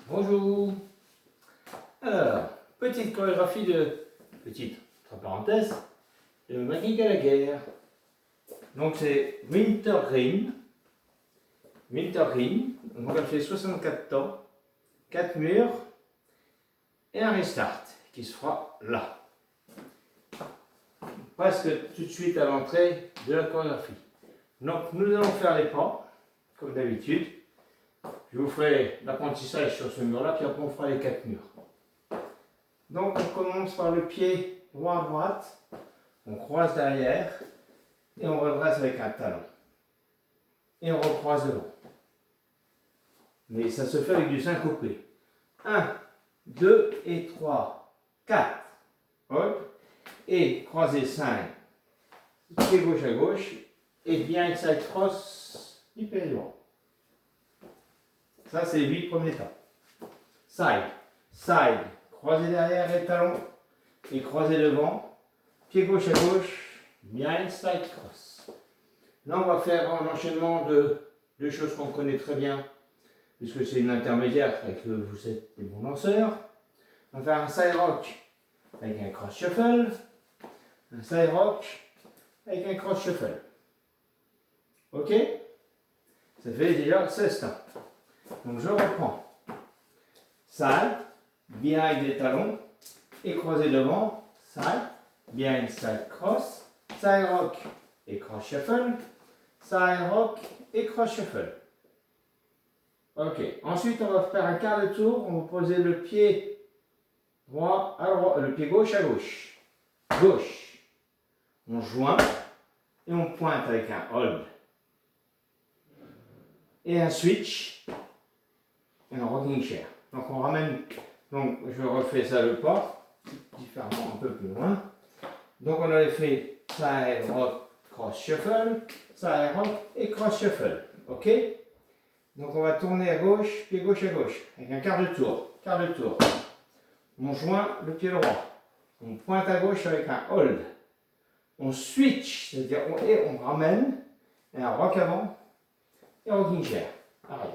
Bonjour. Alors, petite chorégraphie petite, entre parenthèses, de Maggie Gallagher. Donc c'est Winter Green. Winter Green. Donc elle fait 64 temps, 4 murs et un restart qui se fera là. Presque tout de suite à l'entrée de la chorégraphie. Donc nous allons faire les pas, comme d'habitude. Je vous ferai l'apprentissage sur ce mur-là, puis après on fera les 4 murs. Donc on commence par le pied droit à droite, on croise derrière, et on redresse avec un talon. Et on recroise devant. Mais ça se fait avec du syncopé. 1, 2 et 3, 4. Hop. Et croiser 5. Pied gauche à gauche. Et bien side cross du pied droit. Ça, c'est les 8 premiers temps. Side, side, croiser derrière les talons et croiser devant. Pied gauche à gauche, behind side cross. Là, on va faire un enchaînement de deux choses qu'on connaît très bien, puisque c'est une intermédiaire et que vous êtes des bons danseurs. On va faire un side rock avec un cross shuffle, un side rock avec un cross shuffle. Ok? Ça fait déjà 16 temps. Donc je reprends. Side, behind les talons et croisé devant. Side, behind side cross, side rock et cross shuffle, side rock et cross shuffle. Ok. Ensuite on va faire un quart de tour. On va poser le pied droit à droite, le pied gauche à gauche. Gauche. On joint et on pointe avec un hold. Et un switch. Et un rocking chair. Donc on ramène, donc je refais ça le pas, différemment un peu plus loin. Donc on avait fait side rock, cross shuffle, side rock et cross shuffle. Ok? Donc on va tourner à gauche à gauche, avec un quart de tour. Quart de tour. On joint le pied droit. On pointe à gauche avec un hold. On switch, c'est-à-dire on ramène, et un rock avant, et un rocking chair, arrière.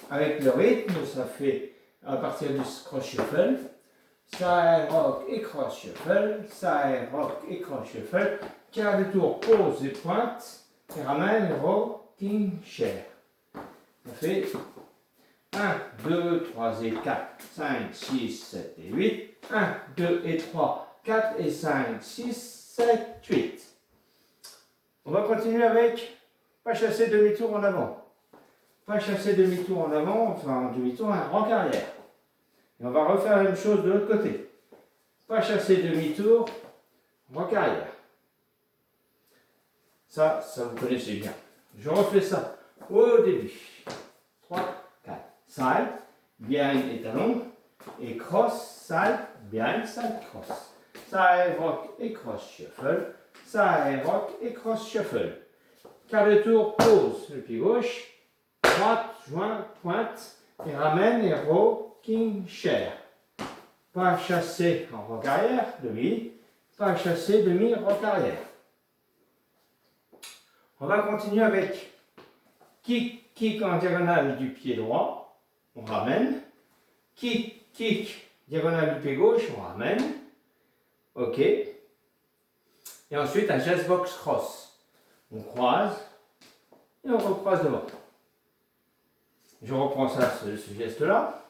Avec le rythme, ça fait à partir du cross shuffle, side rock et cross shuffle, side rock et cross shuffle, quart de tour, pause et pointe, et ramène rocking chair. Ça fait 1, 2, 3 et 4, 5, 6, 7 et 8, 1, 2 et 3, 4 et 5, 6, 7, 8. On va continuer avec pas chasser demi-tour en avant. Pas chasser demi-tour en avant, enfin en demi-tour, un rock arrière. Et on va refaire la même chose de l'autre côté. Pas chasser demi-tour, rock arrière. Ça vous connaissez bien. Je refais ça au début. 3, 4. Side, behind et talon. Et cross, side, behind, side, cross. Side, rock et cross shuffle. Side, rock et cross shuffle. Quart de tour, pause, le pied gauche. Droite, joint, pointe, et ramène et rocking chair. Pas chasser en rock arrière, demi. Pas chasser demi, rock arrière. On va continuer avec kick en diagonale du pied droit. On ramène. Kick, diagonale du pied gauche, on ramène. Ok. Et ensuite un jazz box cross. On croise et on recroise devant. Je reprends ça, ce geste-là.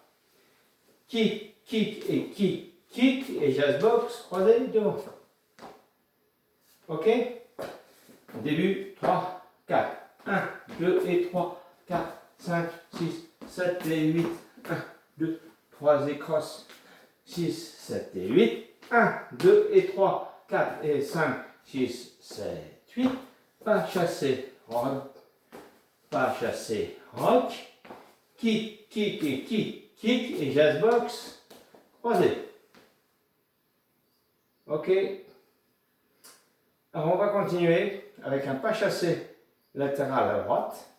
Kick et jazz box, croisé devant. Ok? Au début, 3, 4. 1, 2 et 3, 4, 5, 6, 7 et 8. 1, 2, 3 et cross. 6, 7 et 8. 1, 2 et 3, 4 et 5, 6, 7, 8. Pas chasser, rock. Pas chasser, rock. Kick et jazz box, croisé. Ok. Alors on va continuer avec un pas chassé latéral à droite.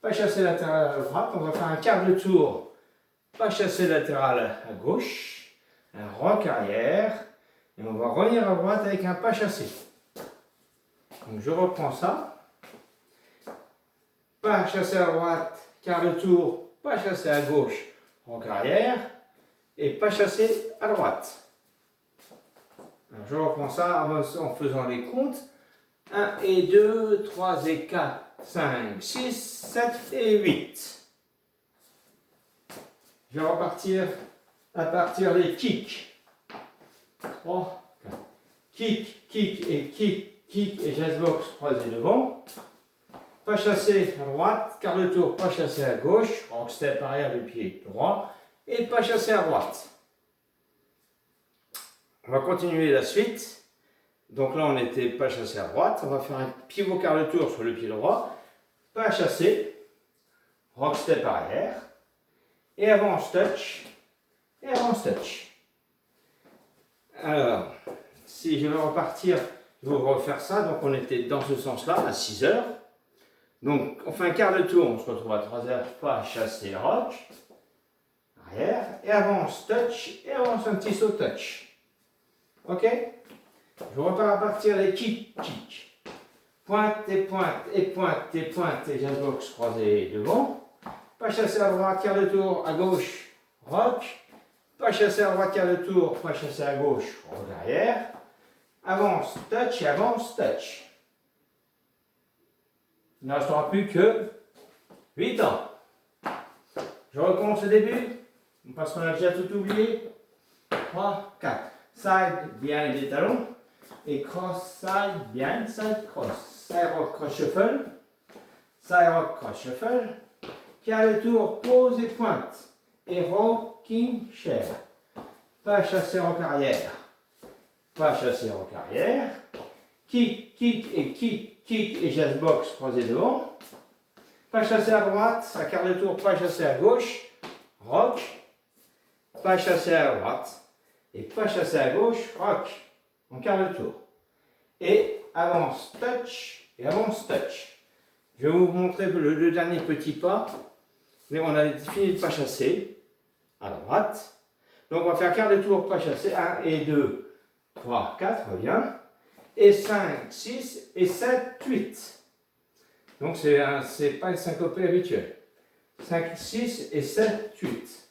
Pas chassé latéral à droite, on va faire un quart de tour. Pas chassé latéral à gauche. Un rock arrière. Et on va revenir à droite avec un pas chassé. Donc je reprends ça. Pas chassé à droite, quart de tour, pas chassé à gauche, rock arrière, et pas chassé à droite. Alors, je reprends ça en faisant les comptes. 1 et 2, 3 et 4, 5, 6, 7 et 8. Je vais repartir à partir des kicks. 3, 4. Kick, kick et kick, kick et jazzbox croisé devant. Pas chassé à droite, quart de tour, pas chassé à gauche, rock step arrière du pied droit et pas chassé à droite. On va continuer la suite. Donc là, on n'était pas chassé à droite. On va faire un pivot quart de tour sur le pied droit. Pas chassé. Rock step arrière. Et avance touch. Et avance touch. Alors, si je vais repartir, je vais refaire ça. Donc on était dans ce sens-là, à 6 heures. Donc on fait un quart de tour. On se retrouve à 3 heures. Pas chassé rock. Arrière. Et avance touch. Et avance un petit saut touch. Ok? Je repars à partir des kick, kick. Pointe et pointe et pointe et pointe et jazzbox croisé devant. Pas chassé à droite, quart de tour, à gauche, rock. Pas chassé à droite, quart de tour, pas chassé à gauche, rock arrière. Avance, touch et avance, touch. Il ne restera plus que 8 ans. Je recommence au début, parce qu'on a déjà tout oublié. 3, 4. Side, behind les talons. Et cross, side, behind, side, cross. Side rock, cross shuffle. Side rock, cross shuffle. Quart de tour, pause et pointe. Et rocking chair. Pas chassé rock arrière. Pas chassé rock arrière. Kick, kick et kick, kick et jazzbox croisé devant. Pas chassé à droite. À quart de tour, pas chassé à gauche. Rock. Pas chassé à droite. Et pas chassé à gauche, rock. En quart de tour. Et avance, touch, et avance, touch. Je vais vous montrer le dernier petit pas. Mais on a fini de pas chasser. À droite. Donc on va faire quart de tour, pas chasser. 1 et 2, 3, 4, reviens. Et 5, 6 et 7, 8. Donc c'est pas une syncopée habituelle. 5, 6 et 7, 8.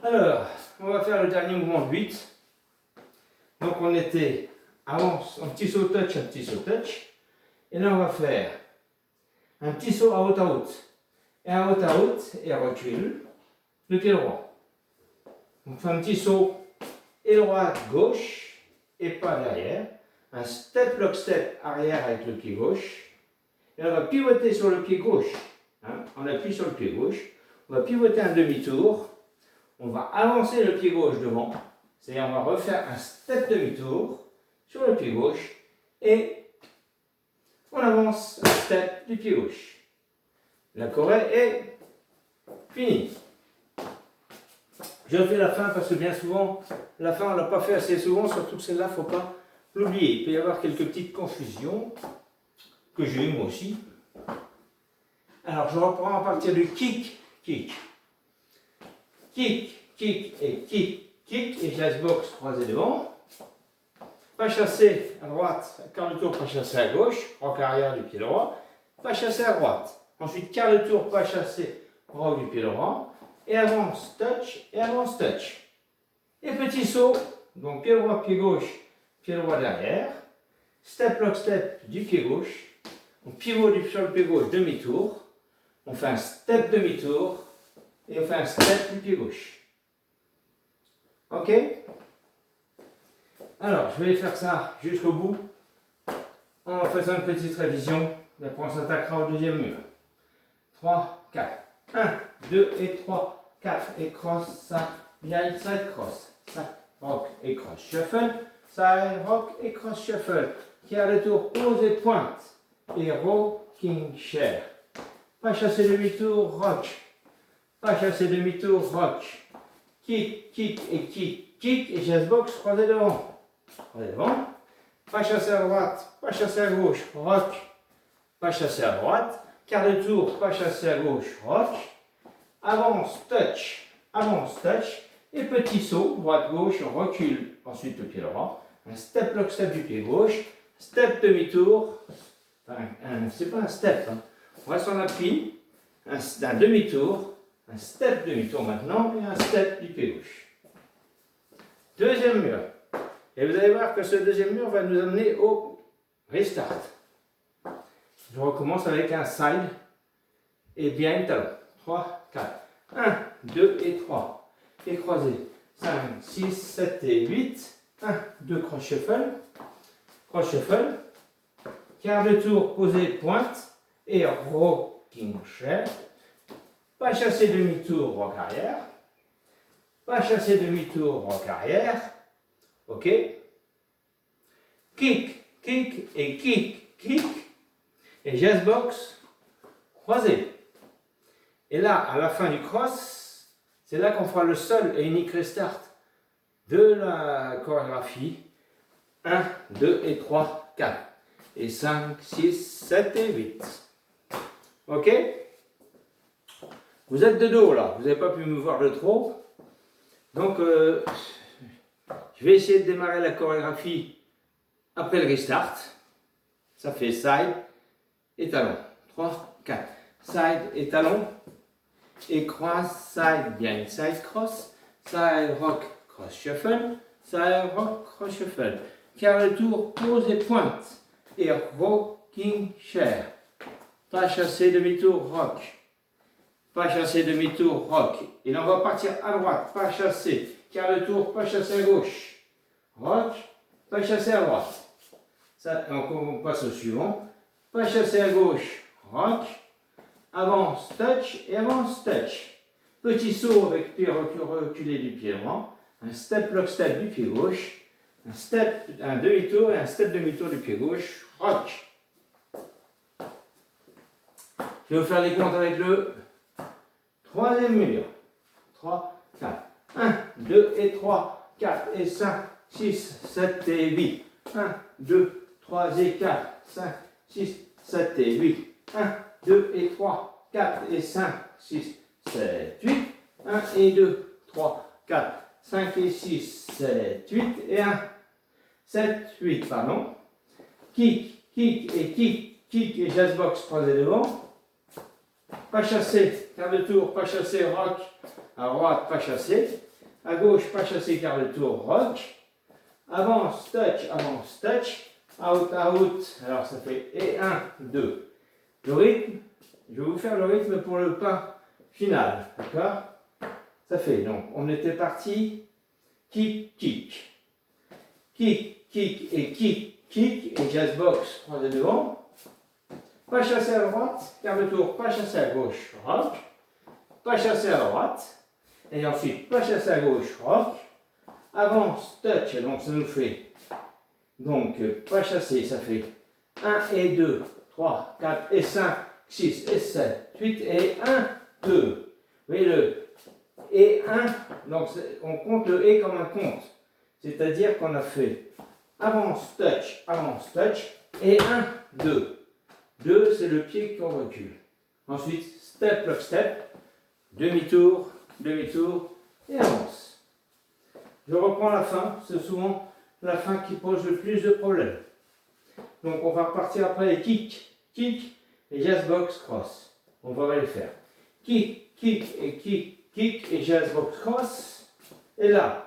Alors, on va faire le dernier mouvement de 8. Donc on était avance, un petit saut touch, un petit saut touch. Et là on va faire un petit saut à haute. Et à haute et recule le pied droit. On fait un petit saut et droite, gauche et pas derrière. Un step, lock step arrière avec le pied gauche. Et on va pivoter sur le pied gauche. Hein, on appuie sur le pied gauche. On va pivoter un demi-tour. On va avancer le pied gauche devant. C'est-à-dire on va refaire un step demi-tour sur le pied gauche et on avance un step du pied gauche. La choré est finie. Je fais la fin parce que bien souvent, la fin on ne l'a pas fait assez souvent, surtout que celle-là, il ne faut pas l'oublier. Il peut y avoir quelques petites confusions que j'ai eues moi aussi. Alors je reprends à partir du kick, kick. Kick, kick et kick, kick et jazzbox croisé devant. Pas chassé à droite, quart de tour, pas chassé à gauche, rock arrière du pied droit. Pas chassé à droite. Ensuite, quart de tour, pas chassé, rock du pied droit. Et avance, touch, et avance, touch. Et petit saut, donc pied droit, pied gauche, pied droit derrière. Step, lock, step du pied gauche. On pivot sur le pied gauche, demi-tour. On fait un step demi-tour. Et on fait un step du pied gauche. Ok? Alors, je vais faire ça jusqu'au bout. En faisant une petite révision. Après, on s'attaquera au deuxième mur. 3, 4. 1, 2 et 3, 4 et cross, ça, behind, side cross. Ça, rock et cross shuffle. Side rock et cross shuffle. Quart de tour, pause et pointe. Et rocking chair. Pas chasser demi-tour, rock. Pas chasser demi-tour, rock. Kick, kick et kick, kick et jazzbox croisé devant. Croisé devant. Pas chasser à droite, pas chasser à gauche, rock. Pas chasser à droite. Quart de tour, pas chasser à gauche, rock. Avance, touch, et petit saut, droite-gauche, recule, ensuite le pied droit, un step, lock, step du pied gauche, step, demi-tour, enfin, c'est pas un step, hein. On reste en appui, un demi-tour, un step demi-tour maintenant et un step du pied gauche. Deuxième mur. Et vous allez voir que ce deuxième mur va nous amener au restart. Je recommence avec un side et bien une talon. 3, 4. 1, 2 et 3. Et croisé. 5, 6, 7 et 8. 1, 2, cross shuffle. Cross shuffle. Quart de tour, posé, pointe. Et rocking chair. Pas chassé demi-tour, rock arrière. Pas chassé demi-tour, rock arrière. Ok. Kick, kick et kick, kick. Et jazz box croisé. Et là, à la fin du cross, c'est là qu'on fera le seul et unique restart de la chorégraphie. 1, 2 et 3, 4. Et 5, 6, 7 et 8. Ok? Vous êtes de dos là, vous n'avez pas pu me voir de trop. Donc, je vais essayer de démarrer la chorégraphie après le restart. Ça fait side et talon. 3, 4. Side et talon. Et cross, side, bien side cross. Side rock, cross shuffle. Side rock, cross shuffle. Quart de tour, pose et pointe. Et rocking chair. Pas chassé, demi-tour, rock. Pas chassé, demi-tour, rock. Et là, on va partir à droite. Pas chassé. Quart de tour, pas chassé à gauche. Rock. Pas chassé à droite. Ça, on passe au suivant. Pas chassé à gauche. Rock. Avance, touch et avance, touch. Petit saut avec pied reculé du pied droit. Un step, lock, step du pied gauche. Un step, un demi-tour et un step demi-tour du pied gauche. Rock. Je vais vous faire des comptes avec le troisième mur. 3, 4. 1, 2 et 3, 4 et 5, 6, 7 et 8. 1, 2, 3 et 4, 5, 6, 7 et 8. 1, 2 et 3, 4 et 5, 6, 7, 8. 1 et 2, 3, 4, 5 et 6, 7, 8. Et 1, 7, 8, pardon. Kick, kick et kick, kick et jazz box croisé devant. Pas chassé, quart de tour, pas chassé, rock. À droite, pas chassé. À gauche, pas chassé, quart de tour, rock. Avance, touch. Out, out. Alors ça fait et 1, 2. Le rythme, je vais vous faire le rythme pour le pas final. D'accord? Ça fait donc, on était parti. Kick, kick. Kick, kick et kick, kick. Et jazz box, croisé devant. Pas chassé à droite, quart de tour, pas chassé à gauche, rock. Pas chassé à droite. Et ensuite, pas chassé à gauche, rock. Avance, touch, donc ça nous fait. Donc, pas chassé, ça fait 1 et 2, 3, 4 et 5, 6 et 7, 8 et 1, 2. Vous voyez le et 1, donc on compte le et comme un compte. C'est-à-dire qu'on a fait avance, touch, et 1, 2. 2, c'est le pied qu'on recule. Ensuite, step, lock, step, demi-tour, et avance. Je reprends la fin, c'est souvent la fin qui pose le plus de problèmes. Donc on va repartir après les kick, kick et jazz box cross. On va les faire. Kick, kick et kick, kick et jazz box cross. Et là,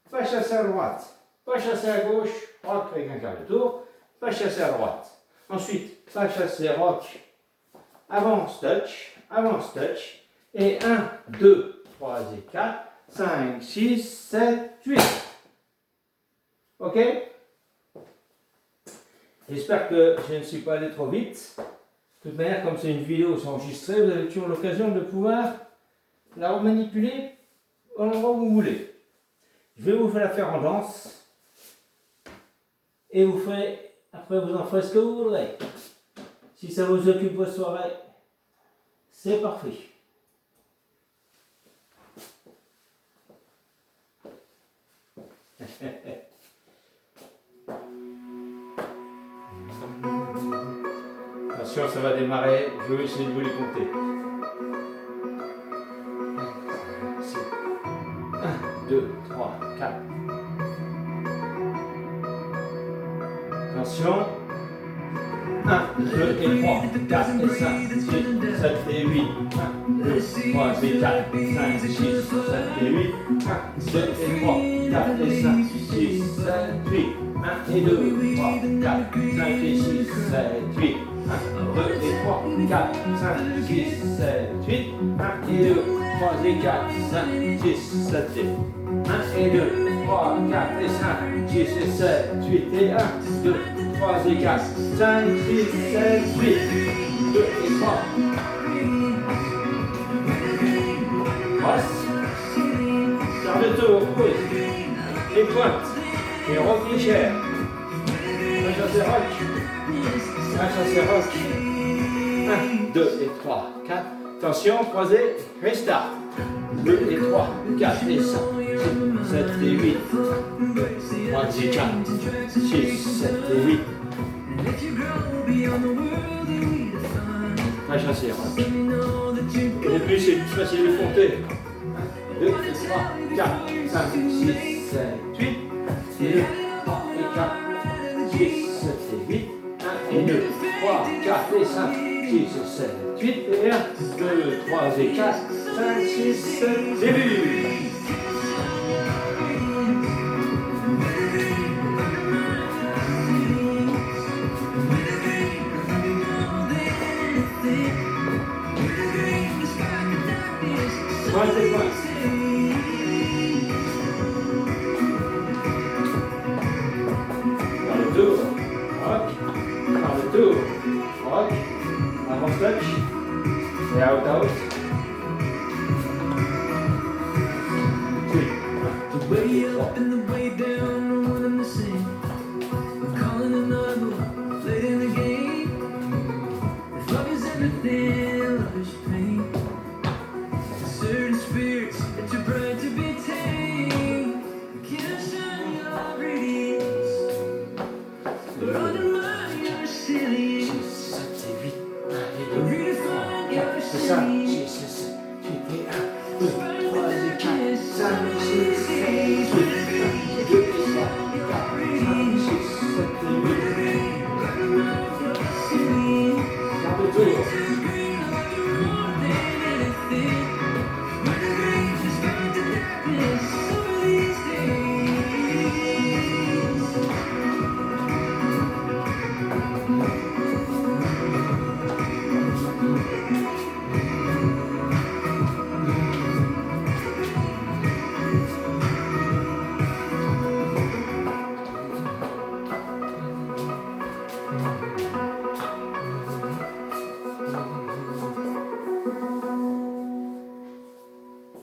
pas chasser à droite, pas chasser à gauche, rock avec un quart de tour, pas chasser à droite. Ensuite, pas chasser rock, avance touch, et 1, 2, 3 et 4, 5, 6, 7, 8. Ok? J'espère que je ne suis pas allé trop vite. De toute manière, comme c'est une vidéo, c'est enregistré, vous avez toujours l'occasion de pouvoir la remanipuler au l'endroit où vous voulez. Je vais vous la faire en danse. Et vous ferez, après vous en ferez ce que vous voudrez. Si ça vous occupe vos soirées, c'est parfait. Attention, ça va démarrer, je vais essayer de vous les compter. 1, 2, 3, 4. Attention. 1, 2 et 3, 4 et 5, 6, 7 et 8. 1, 2, 3 et 4, 5, 6, 7 et 8. 1, 2 et 3, 4 et 5, 6, 7, 8. 1 et 2, 3, 4, 5 et 6, 7, 8. 1, 2 et 3, 4, 5, 6, 7, 8. 1 et 2, 3 et 4, 5, 6, 7 et 1 et 2, 3, 4 et 5, 6 et 7, 8 et 1, 2, 3 et 4, 5, 6, 7, 8, 2 et 3. Passe. Quart de tour, pause. Et pointe. Et rock légère. Ça c'est rock. Ça c'est rock. 1, 2 et 3, 4. Attention, croisé, restart. 2 et 3, 4 et 5, 6, 7 et 8. 3 et 4, 6, 7 et 8. Va chasser, rock. Au début, c'est plus facile de compter. 1, 2, 3, 4, 5, 6, 7, 8. 2, 3 et 4, 6, 7 et 8. 1 et 2, 3, 4 et 5, 6, 7, 8. Et 1, 2, 3 et 4, 5, 6, 7, début. Pointe et pointe. Par le tour, rock. Par le tour, rock. Avant touch. Et out, out. The way up and the way down are one and the same. I'm calling another one, played in the game. If love is everything, love is pain. Certain spirits that you're bred to be tamed. Can't shine your radiance, but undermine your resilience. 6, 7 et 8. 1 et 2, Redefine 3, your 4 et 5, resilience. 6 et 7, 8 et 1, 2, 3 et 4, 5, 6, 7, 8. 1, 2 et 3, 4, 5, 6, 7 et 8. Quart de tour.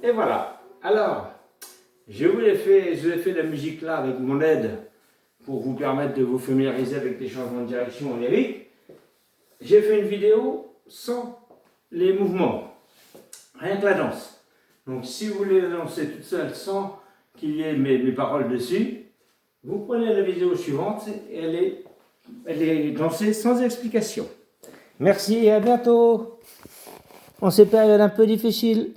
Et voilà. Alors, je vous ai fait la musique là avec mon aide pour vous permettre de vous familiariser avec les changements de direction en lyrique. J'ai fait une vidéo sans les mouvements, rien que la danse. Donc si vous voulez danser toute seule sans qu'il y ait mes paroles dessus, vous prenez la vidéo suivante et elle est dansée sans explication. Merci et à bientôt en ces périodes un peu difficiles.